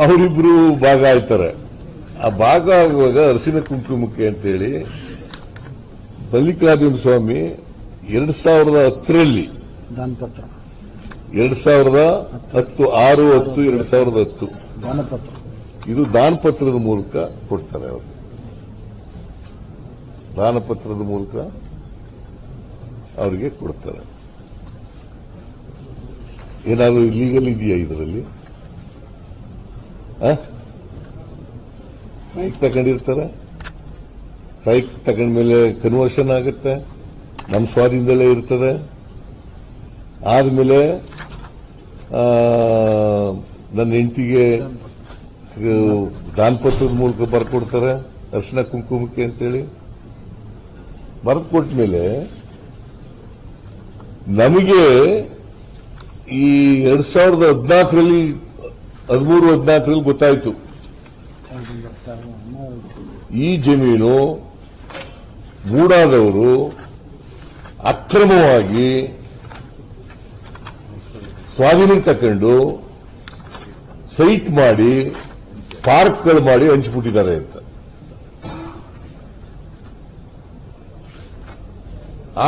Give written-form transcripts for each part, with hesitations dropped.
ಅವರಿಬ್ರು ಭಾಗ ಆಯ್ತಾರೆ. ಆ ಭಾಗ ಆಗುವಾಗ ಅರಸಿನ ಕುಂಕುಮಕ್ಕೆ ಅಂತೇಳಿ ಮಲ್ಲಿಕಾರ್ಜುನ ಸ್ವಾಮಿ 2010ರಲ್ಲಿ ದಾನಪತ್ರ 2010 6/10/2010 ದಾನಪತ್ರ ಇದು ದಾನಪತ್ರದ ಮೂಲಕ ಕೊಡ್ತಾರೆ. ಅವರು ದಾನಪತ್ರದ ಮೂಲಕ ಅವರಿಗೆ ಕೊಡ್ತಾರೆ. ಏನಾದರೂ ಇಲ್ಲೀಗಲ್ ಇದೆಯಾ ಇದರಲ್ಲಿ? ಕೈಗೆ ತಗೊಂಡಿರ್ತಾರೆ, ಕೈಗೆ ತಗೊಂಡ್ಮೇಲೆ ಕನ್ವರ್ಷನ್ ಆಗುತ್ತೆ, ನಮ್ಮ ಸ್ವಾಧೀನದಲ್ಲೇ ಇರ್ತದೆ. ಆದ್ಮೇಲೆ ನನ್ನ ಹೆಂಡತಿಗೆ ದಾನಪತ್ರದ ಮೂಲಕ ಬರ್ಕೊಡ್ತಾರೆ ಅರ್ಶಿನ ಕುಂಕುಮಕ್ಕೆ ಅಂತೇಳಿ. ಬರೆದು ಕೊಟ್ಮೇಲೆ ನಮಗೆ ಈ 2014ರಲ್ಲಿ 13-14ರಲ್ಲಿ ಗೊತ್ತಾಯ್ತು ಈ ಜಮೀನು ಮೂಡಾದವರು ಅಕ್ರಮವಾಗಿ ಸ್ವಾಧೀನಕ್ಕೆ ತಕೊಂಡು ಸೈಟ್ ಮಾಡಿ ಪಾರ್ಕ್ಗಳು ಮಾಡಿ ಹಂಚಿಬಿಟ್ಟಿದ್ದಾರೆ ಅಂತ.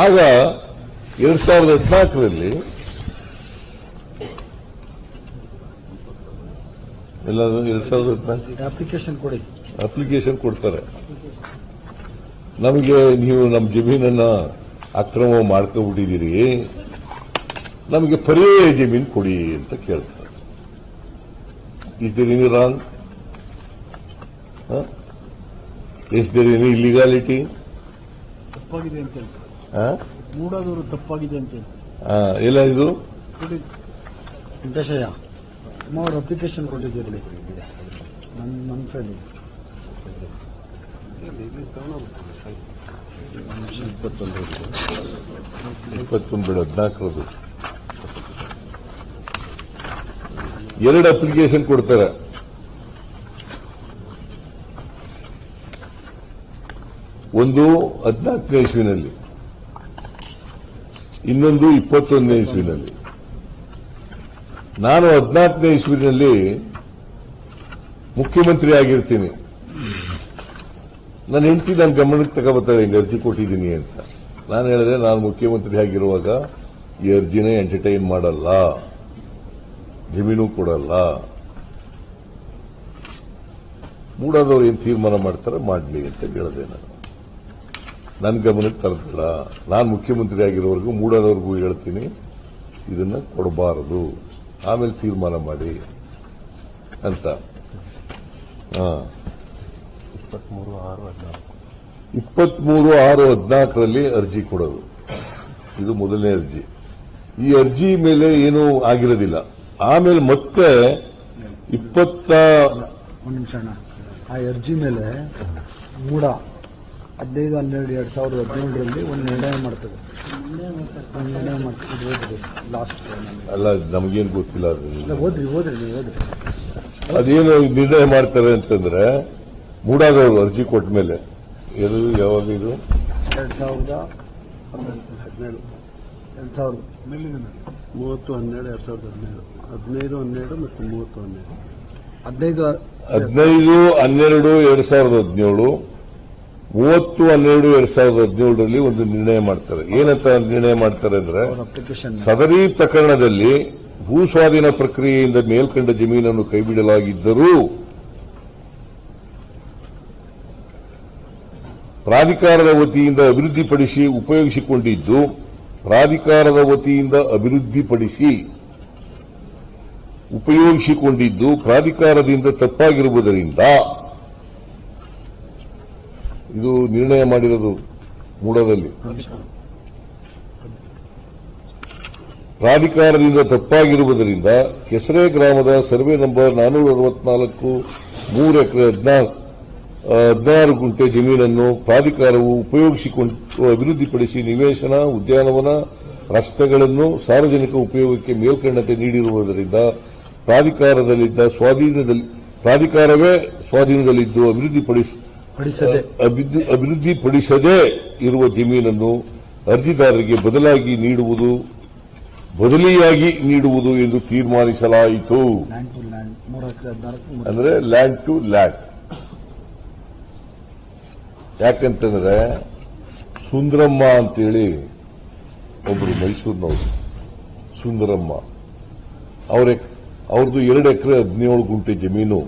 ಆಗ 2014ರಲ್ಲಿ ಎಲ್ಲರೂ 2014 ಅಪ್ಲಿಕೇಶನ್ ಕೊಡ್ತಾರೆ. ನಮಗೆ ನೀವು ನಮ್ಮ ಜಮೀನನ್ನ ಅಕ್ರಮ ಮಾಡ್ಕೊಂಡ್ಬಿಟ್ಟಿದ್ದೀರಿ, ನಮಗೆ ಪರ್ಯಾಯ ಜಮೀನು ಕೊಡಿ ಅಂತ ಕೇಳ್ತಾರೆ. Is there any wrong? Is there any illegality? ತಪ್ಪಾಗಿದೆ ಅಂತ ಮೂಡಾದವರು ತಪ್ಪಾಗಿದೆ ಅಂತ ಎಲ್ಲ ಇದು ವೆಂಕಟೇಶಯ್ಯ ಅವರು ಅಪ್ಲಿಕೇಶನ್ ಕೊಟ್ಟಿದ್ದೀರಿ ನನ್ನ ಫ್ರೆಂಡ್ 2014 2 ಅಪ್ಲಿಕೇಶನ್ ಕೊಡ್ತಾರೆ. ಒಂದು 14ನೇ ಇಸ್ವಿನಲ್ಲಿ, ಇನ್ನೊಂದು 21ನೇ ಇಸ್ವಿನಲ್ಲಿ. ನಾನು 14ನೇ ಇಸ್ವಿನಲ್ಲಿ ಮುಖ್ಯಮಂತ್ರಿ ಆಗಿರ್ತೀನಿ. ನನ್ನ ಹೆಂಡತಿ ನನ್ನ ಗಮನಕ್ಕೆ ತಗೋಬರ್ತಾಳೆ, ಹಿಂಗೆ ಅರ್ಜಿ ಕೊಟ್ಟಿದ್ದೀನಿ ಅಂತ. ನಾನು ಹೇಳಿದೆ, ನಾನು ಮುಖ್ಯಮಂತ್ರಿ ಆಗಿರುವಾಗ ಈ ಅರ್ಜಿನೇ ಎಂಟರ್ಟೈನ್ ಮಾಡಲ್ಲ, ಜಮೀನು ಕೊಡಲ್ಲ. ಮೂಡಾದವ್ರು ಏನ್ ತೀರ್ಮಾನ ಮಾಡ್ತಾರೆ ಮಾಡಲಿ ಅಂತ ಹೇಳಿದೆ. ನಾನು ನನ್ನ ಗಮನಕ್ಕೆ ತರಬೇಡ, ನಾನು ಮುಖ್ಯಮಂತ್ರಿ ಆಗಿರೋವರೆಗೂ ಮೂಡಾದವ್ರಿಗೂ ಹೇಳ್ತೀನಿ ಇದನ್ನ ಕೊಡಬಾರದು, ಆಮೇಲೆ ತೀರ್ಮಾನ ಮಾಡಿ ಅಂತ. 23/6/14ರಲ್ಲಿ ಅರ್ಜಿ ಕೊಡೋದು, ಇದು ಮೊದಲನೇ ಅರ್ಜಿ. ಈ ಅರ್ಜಿ ಮೇಲೆ ಏನೂ ಆಗಿರೋದಿಲ್ಲ. ಆಮೇಲೆ ಮತ್ತೆ 1 ನಿಮಿಷ ಅಣ್ಣ, ಆ ಅರ್ಜಿ ಮೇಲೆ ಮೂಡ 15/12/2017ರಲ್ಲಿ ಒಂದು ನಿರ್ಣಯ ಮಾಡ್ತದೆ. ಲಾಸ್ಟ್ ಅಲ್ಲ, ನಮಗೇನು ಗೊತ್ತಿಲ್ಲ. ಓದ್ರಿ ನೀವು ಅದೇನು ನಿರ್ಣಯ ಮಾಡ್ತಾರೆ ಅಂತಂದ್ರೆ, ಮೂಡಾದವರು ಅರ್ಜಿ ಕೊಟ್ಟ ಮೇಲೆ ಯಾವಾಗ ಇದು 2017 30/12/2017 15/12 ಮತ್ತು 30/12 15/12/2017 30/12/2017ರಲ್ಲಿ ಒಂದು ನಿರ್ಣಯ ಮಾಡ್ತಾರೆ. ಏನಂತ ನಿರ್ಣಯ ಮಾಡ್ತಾರೆ ಅಂದ್ರೆ, ಸದರಿ ಪ್ರಕರಣದಲ್ಲಿ ಭೂ ಸ್ವಾಧೀನ ಪ್ರಕ್ರಿಯೆಯಿಂದ ಮೇಲ್ಕಂಡ ಜಮೀನನ್ನು ಕೈಬಿಡಲಾಗಿದ್ದರೂ ಪ್ರಾಧಿಕಾರದ ವತಿಯಿಂದ ಅಭಿವೃದ್ಧಿಪಡಿಸಿ ಉಪಯೋಗಿಸಿಕೊಂಡಿದ್ದು ಪ್ರಾಧಿಕಾರದಿಂದ ತಪ್ಪಾಗಿರುವುದರಿಂದ, ಇದು ನಿರ್ಣಯ ಮಾಡಿರೋದು ಮೂಡದಲ್ಲಿ. ಪ್ರಾಧಿಕಾರದಿಂದ ತಪ್ಪಾಗಿರುವುದರಿಂದ ಕೆಸರೆ ಗ್ರಾಮದ ಸರ್ವೆ ನಂಬರ್ 464 3 ಎಕರೆ 16 ಗುಂಟೆ ಜಮೀನನ್ನು ಪ್ರಾಧಿಕಾರವು ಉಪಯೋಗಿಸಿಕೊಂಡು ಅಭಿವೃದ್ಧಿಪಡಿಸಿ ನಿವೇಶನ, ಉದ್ಯಾನವನ, ರಸ್ತೆಗಳನ್ನು ಸಾರ್ವಜನಿಕ ಉಪಯೋಗಕ್ಕೆ ಮೇಲ್ಕಂಡತೆ ನೀಡಿರುವುದರಿಂದ ಪ್ರಾಧಿಕಾರವೇ ಸ್ವಾಧೀನದಲ್ಲಿದ್ದು ಅಭಿವೃದ್ಧಿಪಡಿಸದೇ ಇರುವ ಜಮೀನನ್ನು ಅರ್ಜಿದಾರರಿಗೆ ಬದಲಿಯಾಗಿ ನೀಡುವುದು ಎಂದು ತೀರ್ಮಾನಿಸಲಾಯಿತು. ಲ್ಯಾಂಡ್ 3 ಎಕರೆ 14 ಅಂದ್ರೆ ಲ್ಯಾಂಡ್ ಟು ಲ್ಯಾಂಡ್. ಯಾಕಂತಂದ್ರೆ ಸುಂದರಮ್ಮ ಅಂತೇಳಿ ಒಬ್ರು ಮೈಸೂರಿನವರು, ಸುಂದರಮ್ಮ ಅವ್ರದ್ದು 2 ಎಕರೆ 17 ಗುಂಟೆ ಜಮೀನು